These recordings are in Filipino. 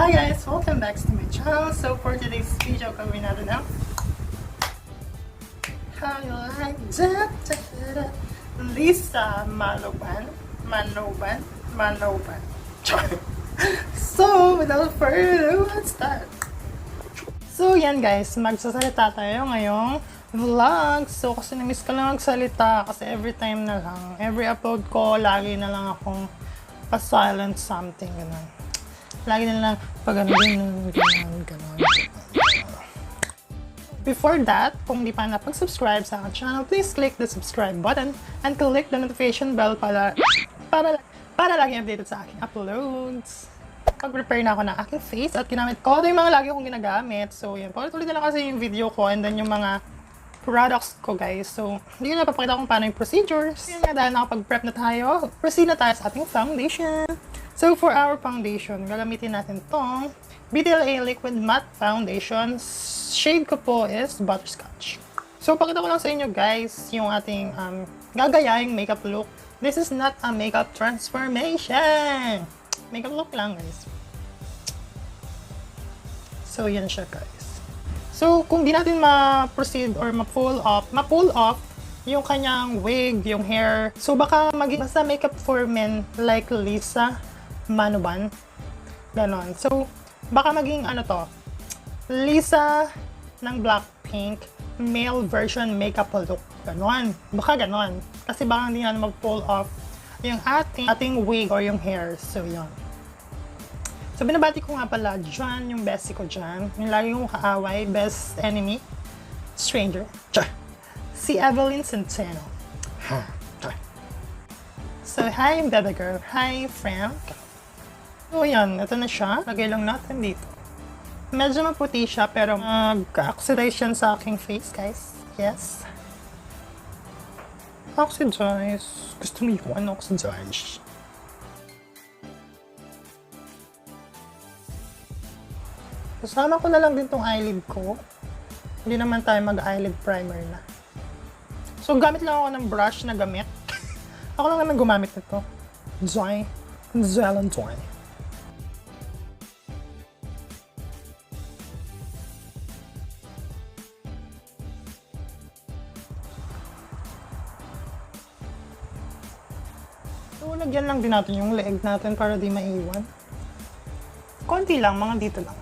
Hi guys! Welcome back to my channel. So for today's video, gawin natin ang how you like that? Lisa Manoban. So without further ado, let's start. So yan guys, magsasalita tayo ngayong vlog. So kasi na-miss ko lang magsalita kasi every time na lang, every upload ko, lagi na lang akong pa-silent something, gano'n. Lagi na lang pag gano'n. Before that, kung di pa napag-subscribe sa aking channel, please click the subscribe button and click the notification bell para lagi updated sa aking uploads. Pag-prepare na ako ng aking face at ginamit ko ito yung mga lagi kong ginagamit. So yan, paulit-ulit na lang kasi yung video ko and then yung mga products ko guys. So, hindi ko napapakita kung paano yung procedures. Yan nga, dahil nakapag-prep na tayo, proceed na tayo sa ating foundation. So, for our foundation, gagamitin natin tong BLACPINK Liquid Matte Foundation. Shade ko po is Butterscotch. So, pakita ko lang sa inyo guys, yung ating gagayahing makeup look. This is not a makeup transformation. Makeup look lang guys. So, yan siya guys. So, kung di natin ma-proceed or ma-pull off yung kanyang wig, yung hair, so baka maging basta makeup for men like Lisa Manoban. Ganon. So, baka maging ano to, Lisa ng BLACKPINK male version makeup look. Ganon. Baka ganon. Kasi baka hindi natin mag-pull off yung ating wig or yung hair. So, yun. So, binabati ko nga pala dyan, yung bestie ko dyan. Yung lagi kong kaaway, best enemy, stranger. Char. Si Evelyn Centeno. So, hi, baby girl. Hi, friend. So, yan. Ito na siya. Lagay lang natin dito. Medyo maputi siya, pero mag-oxidize yan sa aking face, guys. Yes. Oxidize. Gusto mo yun, oxidize. Kasama ko na lang din tong eyelid ko. Hindi naman tayo mag-eyelid primer na. So, gamit lang ako ng brush na gamit. Ako lang naman gumamit nito. Joy. Joy. So, lagyan lang din natin yung leeg natin para di maiwan. Konti lang, mga dito lang.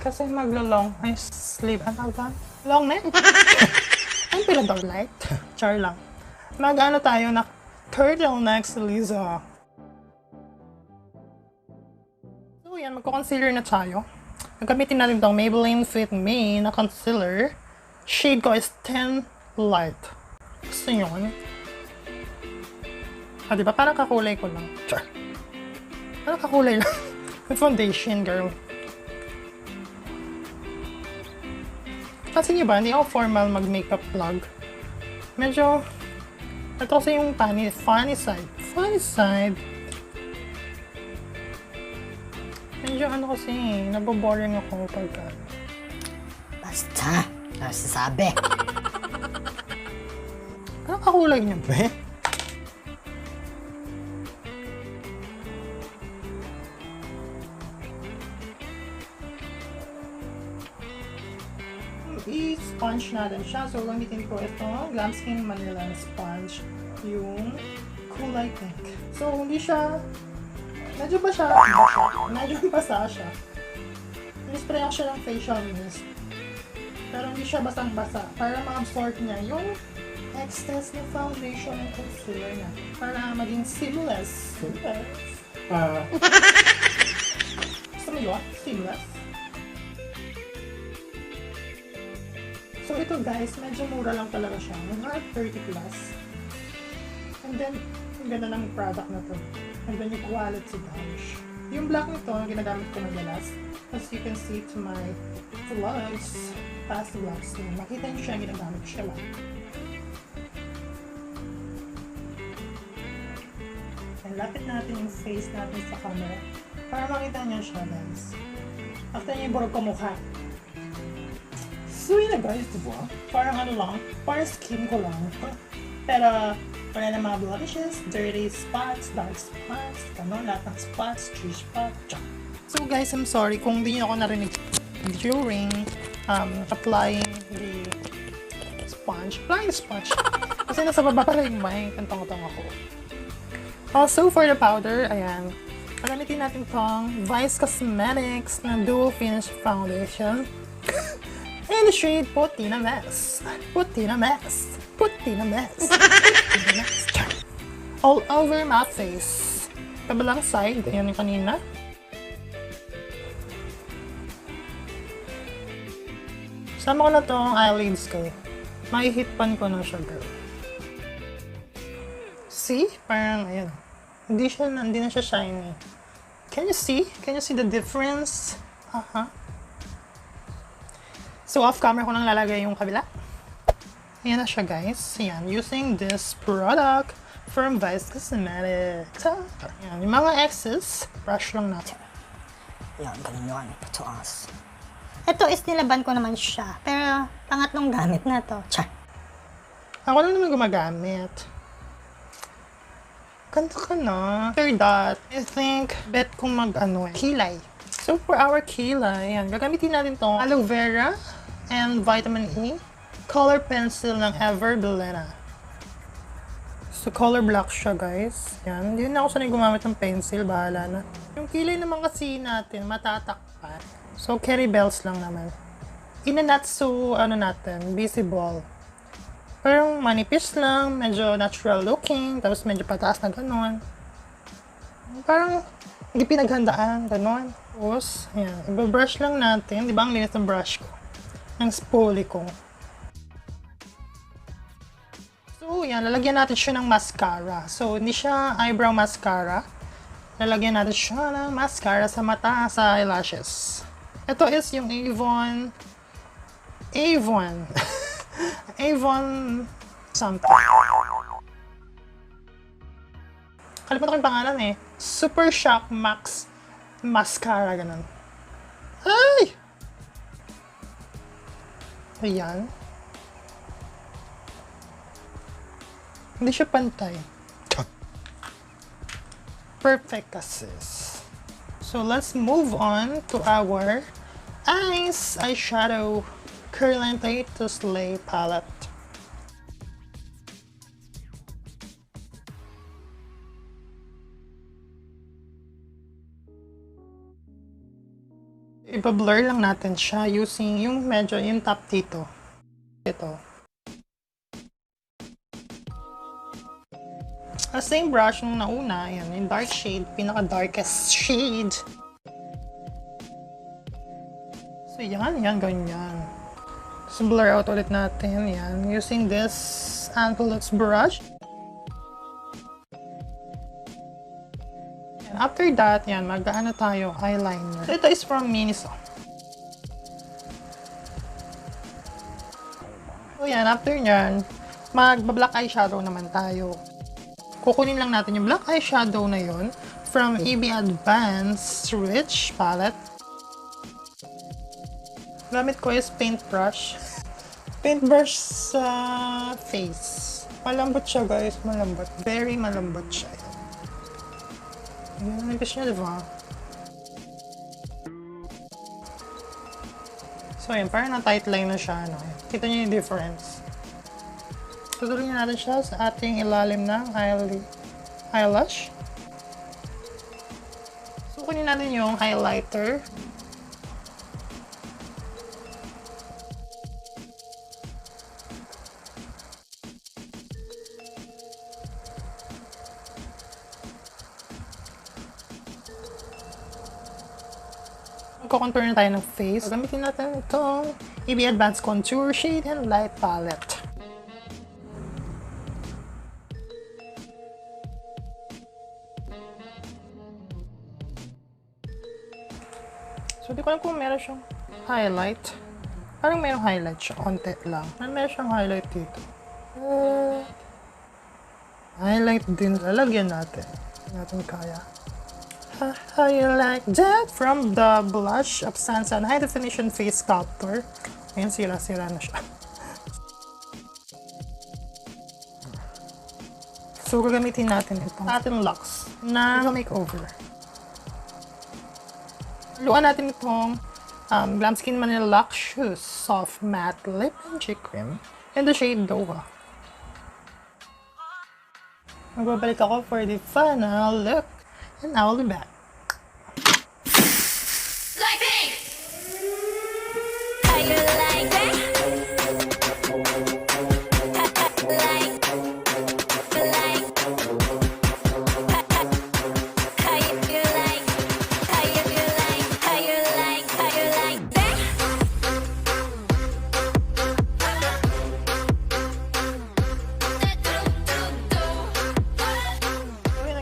Kasi maglo-long ay sleeve. Ano ba? Long neck? Ang pila dog light. Char lang. Mag-ano tayo na turtleneck si Lisa. So yan, magko-concealer na tayo. Gagamitin natin itong Maybelline Fit Me na concealer. Shade ko is 10 Light. Gusto nyo ano? Ah, diba? Parang kakulay ko lang. Char. Parang kakulay lang. Foundation, girl. Kasi nyo ba, hindi ako formal mag-makeup vlog. Medyo, ito kasi yung funny side. Medyo ano kasi, naboboring ako pagka. Basta, nasasabi. Ano kakulay niya ba? I-sponge natin siya. So, gamitin ko ito, Glam Skin Manila Sponge, yung kulay pink. So, hindi siya, medyo basa siya. Nispray ako siya ng facial mist. Pero hindi siya basang-basa. Para ma-absorb niya yung excess na foundation ng concealer niya. Para maging seamless. Gusto mo yun? Seamless. So ito guys, medyo mura lang talaga siya. Mga 30 plus. And then, ang ganda ng product na to. And then yung quality gosh. Yung black nito, ginagamit ko madalas. As you can see to my vlogs, past vlogs. So, makita nyo siya, ginagamit siya lang. And lapit natin yung face natin sa camera. Para makita nyo siya guys. After nyo yung burog ko mukha. So yun na guys, diba? Parang ano lang, parang skin ko lang. Pero wala na mga blemishes, dirty spots, dark spots, lahat ng spots, tree spots, So guys, I'm sorry kung hindi niyo ako narinig during applying the sponge. Kasi nasa baba pa rin may kantong-tong ako. Also, for the powder, ayan. Gagamitin natin tong Vice Cosmetics na Dual Finish Foundation. In the shade Puti na Mess. Puti na Mess. Puti na Mess. Puti na Mess. All over my face. Kabilang side, ayan yung kanina. Sama ko na tong eyelids ko. Mahihitpan ko na siya, girl. See? Parang, ayan. Hindi na siya shiny. Can you see? Can you see the difference? So, off-camera ko nang lalagay yung kabila. Ayan na siya, guys. Ayan. Using this product from Vice Cosmetics. Ayan. Yung mga excess, brush lang natin. Yan, ganun yun. Patuas. Ito is nilaban ko naman siya. Pero, pangatlong gamit na to. Char. Ako lang naman gumagamit. Ganda ka na. After that, I think, bet kong kilay. So, for our kilay, yan, gagamitin natin tong aloe vera and vitamin E. Color pencil ng Everbelena. So, color black siya, guys. Yan. Hindi na ako sanay gumamit ng pencil. Bahala na. Yung kilay naman kasi natin, matatakpan. So, carry bells lang naman. Not so, visible. Parang manipis lang, medyo natural looking, tapos medyo pataas na gano'n. Parang hindi pinaghandaan, gano'n. Tapos, ayan, i-brush lang natin. Di ba ang linis ng brush ko? Ng spoolie ko. So, yan, lalagyan natin siya ng mascara. So, hindi siya eyebrow mascara. Lalagyan natin siya ng mascara sa mata, sa eyelashes. Ito is yung Avon something. Kalimutan ko yung pangalan eh. Super Shock Max Mascara, ganun. Ay! Ayan. Hindi siya pantay. Perfect kasi. So, let's move on to our eyeshadow Currently to Slay palette. Ipa-blur lang natin siya using yung medyo yung top dito. Ito. Same brush nung nauna, ayan, yung dark shade, pinaka-darkest shade. So yan, ganyan. So, blur out ulit natin, yan, using this Antelux brush. And after that, yan, mag-ano tayo, eyeliner. So, ito is from Miniso. So, yan, after nyan, mag-black eyeshadow naman tayo. Kukunin lang natin yung black eyeshadow na yun from EB Advanced Rich Palette. Gamit ko is paintbrush. Paintbrush sa face. Malambot siya, guys. Malambot. Very malambot siya. Yung nipis niya, diba? So, yun. Parang na-tight line na siya. No? Kita niyo yung difference. Tutuloy natin siya sa ating ilalim ng eyelash. So, kunin natin yung highlighter. Magko-contour na tayo ng face. Gamitin natin itong EB Advanced Contour Shade and Light Palette. So, di ko alam kung meron siyang highlight. Parang merong highlight siya. Konti lang. Meron siyang highlight dito. Highlight din. Lalagyan natin. Hindi natin kaya. How you like that? From the blush of Sansan High Definition Face Sculptor. Ayan, sira-sira na siya. So, gagamitin natin itong ating locks na makeover. Luan natin itong Glam Skin Manila Luxurious Soft Matte Lip and Cheek Cream in the shade Doha. Magbabalik ako for the final look and I will be back. BLACKPINK! How you like that?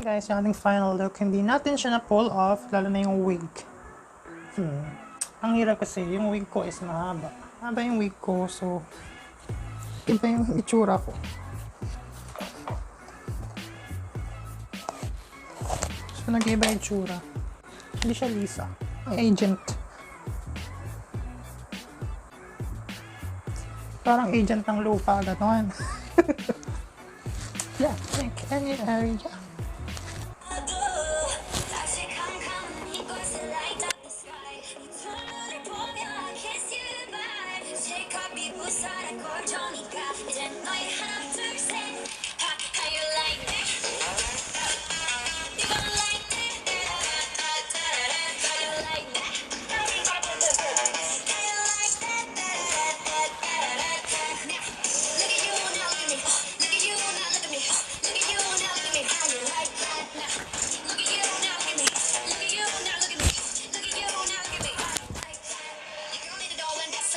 Guys, yung ating final look, hindi natin siya na-pull off, lalo na yung wig. Ang hirap kasi, yung wig ko is mahaba. Mahaba yung wig ko, so iba yung itsura ko. So, nag-iba yung itsura. Hindi siya Lisa. Ang agent. Parang agent ng lupa, gano'n. Yeah, think any area.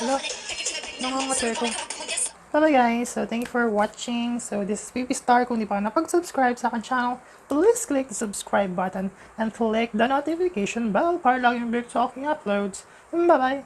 Hello? Nangangatay ko. Hello guys, so thank you for watching. So this is Baby Star. Kung di pa napag-subscribe sa akin channel, please click the subscribe button and click the notification bell para lagi yung uploads. Bye bye!